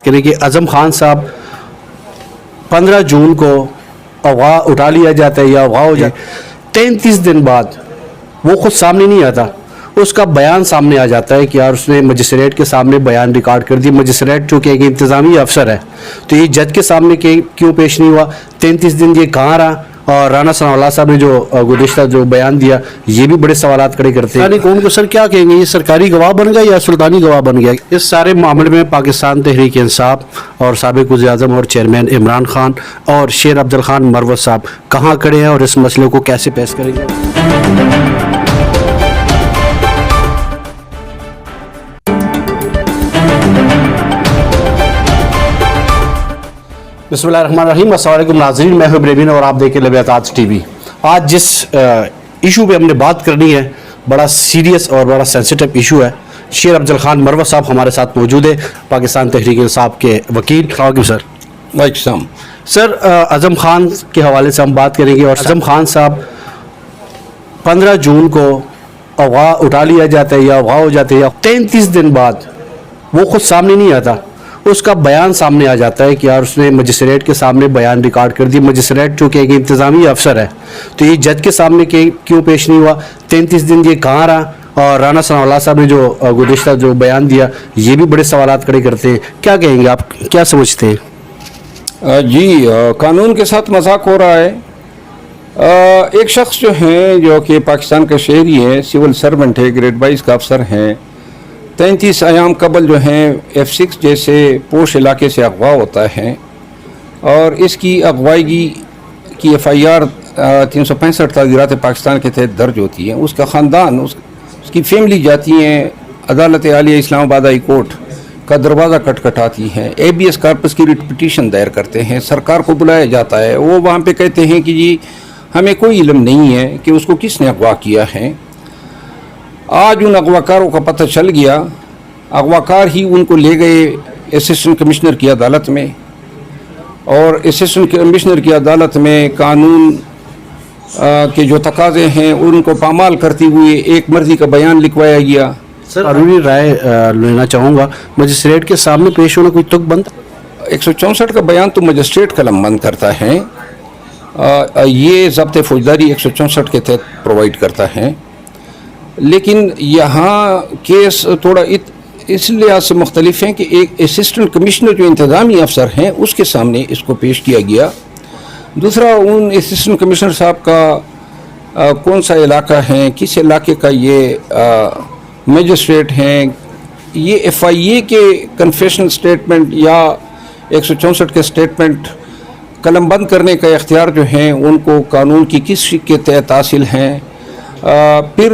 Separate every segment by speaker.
Speaker 1: کریں کہ اعظم خان صاحب 15 جون کو اغوا اٹھا لیا جاتا ہے یا اغوا ہو جائے، 33 دن بعد وہ خود سامنے نہیں آتا، اس کا بیان سامنے آ جاتا ہے کہ یار اس نے مجسٹریٹ کے سامنے بیان ریکارڈ کر دی. مجسٹریٹ چونکہ ایک انتظامی افسر ہے تو یہ جج کے سامنے کیوں پیش نہیں ہوا؟ 33 دن یہ کہاں رہا؟ اور رانا ثناء اللہ صاحب نے جو گزشتہ جو بیان دیا یہ بھی بڑے سوالات کھڑے کرتے ہیں. کون کو سر کیا کہیں گے، یہ سرکاری گواہ بن گیا یا سلطانی گواہ بن گیا؟ اس سارے معاملے میں پاکستان تحریک انصاف اور سابق وزیر اعظم اور چیئرمین عمران خان اور شیر افضل خان مروت صاحب کہاں کھڑے ہیں اور اس مسئلے کو کیسے پیش کریں گے؟ بسم اللہ الرحمن الرحیم. السلام علیکم ناظرین، میں ہوں بریبین اور آپ دیکھیں لبیات ٹی وی. آج جس ایشو پہ ہم نے بات کرنی ہے بڑا سیریس اور بڑا سینسیٹیو ایشو ہے. شیر افضل خان مروت صاحب ہمارے ساتھ موجود ہے، پاکستان تحریک انصاف کے وکیل. السلام علیکم سر.
Speaker 2: وعلیکم السلام.
Speaker 1: سر اعظم خان کے حوالے سے ہم بات کریں گے. اور اعظم خان صاحب 15 جون کو اغوا اٹھا لیا جاتا ہے یا اغوا ہو جاتے ہیں، 33 دن بعد وہ خود سامنے نہیں آتا، اس کا بیان سامنے آ جاتا ہے کہ یار اس نے مجسٹریٹ کے سامنے بیان ریکارڈ کر دی. مجسٹریٹ چونکہ ایک انتظامی افسر ہے تو یہ جج کے سامنے کیوں پیش نہیں ہوا؟ 33 دن یہ کہاں رہا؟ اور رانا ثناء اللہ صاحب نے جو گزشتہ جو بیان دیا یہ بھی بڑے سوالات کھڑے کرتے ہیں. کیا کہیں گے آپ، کیا سمجھتے ہیں؟
Speaker 2: جی قانون کے ساتھ مذاق ہو رہا ہے. ایک شخص جو ہیں جو کہ پاکستان کا شہری ہے، سول سرونٹ ہے، گریڈ 22 کا افسر ہیں، 33 ایام قبل جو ہیں F6 جیسے پوش علاقے سے اغوا ہوتا ہے اور اس کی اغوائیگی کی FIR 365 تعزیرات پاکستان کے تحت درج ہوتی ہے. اس کا خاندان، اس کی فیملی جاتی ہیں عدالت عالیہ اسلام آباد ہائی کورٹ کا دروازہ کٹکھٹاتی ہیں، ABS کارپس کی ریٹ پٹیشن دائر کرتے ہیں. سرکار کو بلایا جاتا ہے، وہ وہاں پہ کہتے ہیں کہ جی ہمیں کوئی علم نہیں ہے کہ اس کو کس نے اغوا کیا ہے. آج ان اغواکاروں کا پتہ چل گیا. اغواکار ہی ان کو لے گئے اسسٹنٹ کمشنر کی عدالت میں، اور اسسٹنٹ کمشنر کی عدالت میں قانون کے جو تقاضے ہیں ان کو پامال کرتے ہوئے ایک مرضی کا بیان لکھوایا گیا.
Speaker 1: سر قانونی رائے لینا چاہوں گا، مجسٹریٹ کے سامنے پیش ہونا کوئی تک بند؟
Speaker 2: 164 کا بیان تو مجسٹریٹ قلم بند کرتا ہے، یہ ضابط فوجداری 164 کے تحت پرووائڈ کرتا ہے. لیکن یہاں کیس تھوڑا اس لحاظ سے مختلف ہیں کہ ایک اسسٹنٹ کمشنر جو انتظامی افسر ہیں اس کے سامنے اس کو پیش کیا گیا. دوسرا، ان اسسٹنٹ کمشنر صاحب کا کون سا علاقہ ہے، کس علاقے کا یہ میجسٹریٹ ہیں، یہ FIA کے کنفیشن سٹیٹمنٹ یا 164 کے سٹیٹمنٹ قلم بند کرنے کا اختیار جو ہیں ان کو قانون کی کس شق کے تحت حاصل ہیں. پھر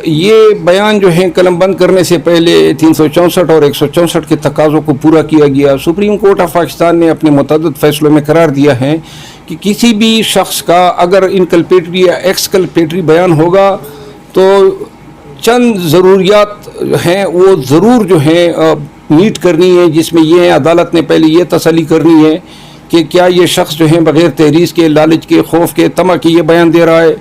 Speaker 2: یہ بیان جو ہیں قلم بند کرنے سے پہلے 364 اور 164 کے تقاضوں کو پورا کیا گیا. سپریم کورٹ آف پاکستان نے اپنے متعدد فیصلوں میں قرار دیا ہے کہ کسی بھی شخص کا اگر انکلپیٹری یا ایکسکلپیٹری بیان ہوگا تو چند ضروریات ہیں وہ ضرور جو ہیں میٹ کرنی ہے، جس میں یہ ہے عدالت نے پہلے یہ تسلی کرنی ہے کہ کیا یہ شخص جو ہیں بغیر تحریض کے، لالچ کے، خوف کے، طمع کے یہ بیان دے رہا ہے.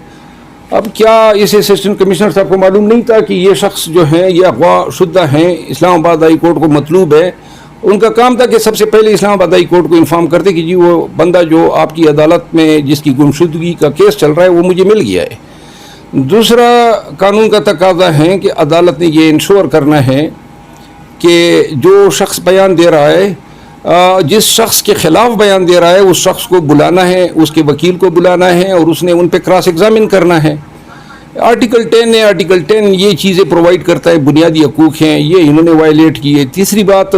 Speaker 2: اب کیا اس اسسٹنٹ کمشنر صاحب کو معلوم نہیں تھا کہ یہ شخص جو ہیں یہ اغوا شدہ ہیں، اسلام آباد ہائی کورٹ کو مطلوب ہے؟ ان کا کام تھا کہ سب سے پہلے اسلام آباد ہائی کورٹ کو انفارم کرتے کہ جی وہ بندہ جو آپ کی عدالت میں جس کی گمشدگی کا کیس چل رہا ہے وہ مجھے مل گیا ہے. دوسرا قانون کا تقاضا ہے کہ عدالت نے یہ انشور کرنا ہے کہ جو شخص بیان دے رہا ہے، جس شخص کے خلاف بیان دے رہا ہے اس شخص کو بلانا ہے، اس کے وکیل کو بلانا ہے اور اس نے ان پہ کراس ایگزامن کرنا ہے. آرٹیکل 10 ہے، آرٹیکل 10 یہ چیزیں پرووائڈ کرتا ہے، بنیادی حقوق ہیں، یہ انہوں نے وائلیٹ کیے. تیسری بات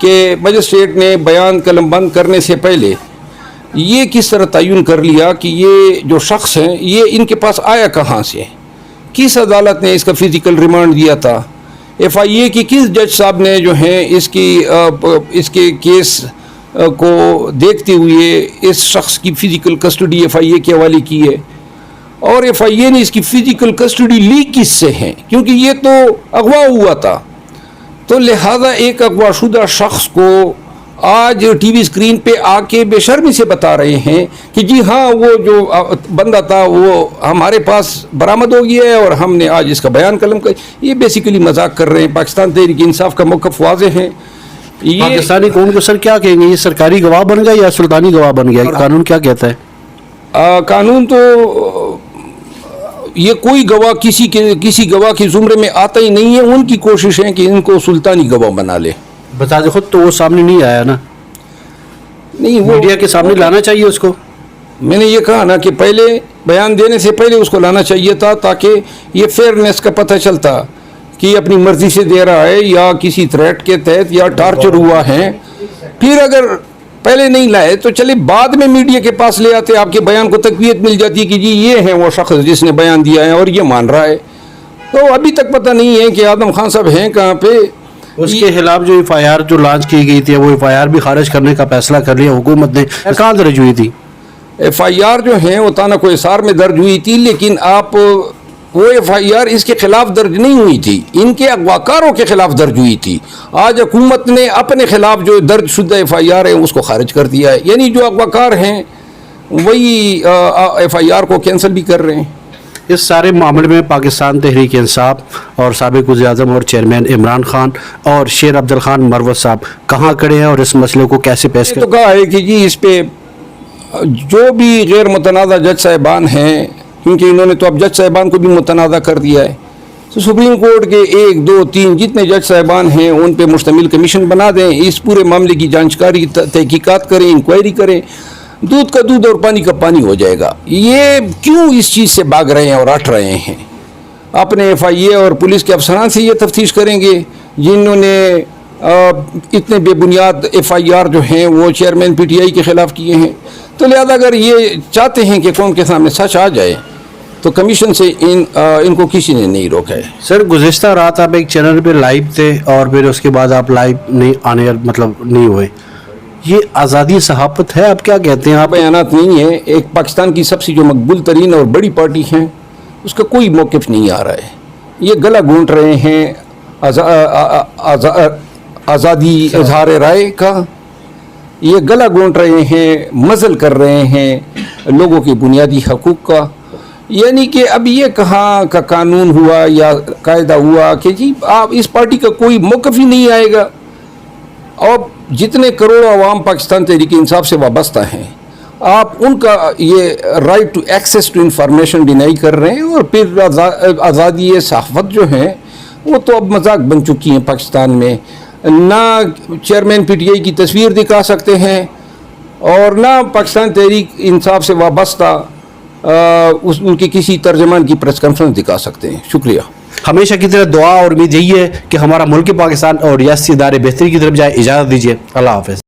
Speaker 2: کہ مجسٹریٹ نے بیان قلم بند کرنے سے پہلے یہ کس طرح تعین کر لیا کہ یہ جو شخص ہیں یہ ان کے پاس آیا کہاں سے، کس عدالت نے اس کا فزیکل ریمانڈ دیا تھا، FIA کی کس جج صاحب نے جو ہیں اس کے کیس کو دیکھتے ہوئے اس شخص کی فزیکل کسٹڈی FIA کے حوالے کی ہے، اور FIA نے اس کی فزیکل کسٹڈی لی کس سے ہے، کیونکہ یہ تو اغوا ہوا تھا. تو لہذا ایک اغوا شدہ شخص کو آج ٹی وی اسکرین پہ آ کے بے شرمی سے بتا رہے ہیں کہ جی ہاں وہ جو بندہ تھا وہ ہمارے پاس برآمد ہو گیا ہے اور ہم نے آج اس کا بیان قلم کر. یہ بیسیکلی مذاق کر رہے ہیں. پاکستان تحریک انصاف کا موقف واضح ہے یہ
Speaker 1: پاکستانی قوم کو سر کیا کہیں گے, یہ سرکاری گواہ بن گیا یا سلطانی گواہ بن گیا؟ قانون کیا کہتا ہے؟
Speaker 2: قانون تو یہ کوئی گواہ کسی گواہ کے زمرے میں آتا ہی نہیں ہے. ان کی کوشش ہے کہ ان کو سلطانی گواہ بنا لے.
Speaker 1: بتا دے خود تو وہ سامنے نہیں آیا نا,
Speaker 2: نہیں وہ
Speaker 1: میڈیا کے سامنے لانا چاہیے اس کو.
Speaker 2: میں نے یہ کہا نا کہ پہلے بیان دینے سے پہلے اس کو لانا چاہیے تھا, تاکہ یہ فیئرنیس کا پتہ چلتا کہ یہ اپنی مرضی سے دے رہا ہے یا کسی تھریٹ کے تحت یا ٹارچر ہوا ہے. پھر اگر پہلے نہیں لائے تو چلے بعد میں میڈیا کے پاس لے آتے, آپ کے بیان کو تقویت مل جاتی کہ جی یہ ہے وہ شخص جس نے بیان دیا ہے اور یہ مان رہا ہے. تو ابھی تک پتہ نہیں ہے کہ آدم خان صاحب ہیں کہاں پہ.
Speaker 1: اس کے خلاف جو ایف آئی آر جو لانچ کی گئی تھی وہ ایف آئی آر بھی خارج کرنے کا فیصلہ کر لیا حکومت نے. کہاں درج ہوئی تھی
Speaker 2: ایف آئی آر جو ہیں وہ تانا کو حصار میں درج ہوئی تھی, لیکن آپ وہ ایف آئی آر اس کے خلاف درج نہیں ہوئی تھی, ان کے اغواکاروں کے خلاف درج ہوئی تھی. آج حکومت نے اپنے خلاف جو درج شدہ ایف آئی آر ہے اس کو خارج کر دیا ہے, یعنی جو اغواکار ہیں وہی ایف آئی آر کو کینسل بھی کر رہے ہیں.
Speaker 1: اس سارے معاملے میں پاکستان تحریک انصاف اور سابق وزیر اعظم اور چیئرمین عمران خان اور شیر عبد الخان مروت صاحب کہاں کھڑے ہیں اور اس مسئلے کو کیسے پیش
Speaker 2: تو کہا ہے کہ جی اس پہ جو بھی غیر متنازع جج صاحبان ہیں, کیونکہ انہوں نے تو اب جج صاحبان کو بھی متنازع کر دیا ہے, تو سپریم کورٹ کے 1 2 3 جتنے جج صاحبان ہیں ان پہ مشتمل کمیشن بنا دیں, اس پورے معاملے کی جانچکاری تحقیقات کریں, انکوائری کریں. دودھ کا دودھ اور پانی کا پانی ہو جائے گا. یہ کیوں اس چیز سے بھاگ رہے ہیں اور ہٹ رہے ہیں؟ اپنے ایف آئی اے اور پولیس کے افسران سے یہ تفتیش کریں گے جنہوں نے اتنے بے بنیاد ایف آئی آر جو ہیں وہ چیئرمین پی ٹی آئی کے خلاف کیے ہیں. تو لہذا اگر یہ چاہتے ہیں کہ قوم کے سامنے سچ آ جائے تو کمیشن سے ان کو کسی نے نہیں روکا ہے.
Speaker 1: سر گزشتہ رات آپ ایک چینل پہ لائیو تھے اور پھر اس کے بعد آپ لائیو نہیں آنے نہیں ہوئے, یہ آزادی صحافت ہے؟ آپ کیا کہتے ہیں؟ آپ
Speaker 2: بیانات نہیں ہیں. ایک پاکستان کی سب سے جو مقبول ترین اور بڑی پارٹی ہیں اس کا کوئی موقف نہیں آ رہا ہے. یہ گلا گھونٹ رہے ہیں آزادی اظہار رائے کا, یہ گلا گھونٹ رہے ہیں, مزل کر رہے ہیں لوگوں کے بنیادی حقوق کا. یعنی کہ اب یہ کہاں کا قانون ہوا یا قاعدہ ہوا کہ جی آپ اس پارٹی کا کوئی موقف ہی نہیں آئے گا. اور جتنے کروڑوں عوام پاکستان تحریک انصاف سے وابستہ ہیں, آپ ان کا یہ right to access to information deny کر رہے ہیں. اور پھر آزادی صحافت جو ہیں وہ تو اب مذاق بن چکی ہیں پاکستان میں. نہ چیئرمین پی ٹی آئی کی تصویر دکھا سکتے ہیں اور نہ پاکستان تحریک انصاف سے وابستہ ان کی کسی ترجمان کی پریس کانفرنس دکھا سکتے ہیں. شکریہ.
Speaker 1: ہمیشہ کی طرح دعا اور امید یہی ہے کہ ہمارا ملک پاکستان اور ریاستی ادارے بہتری کی طرف جائے. اجازت دیجیے, اللہ حافظ.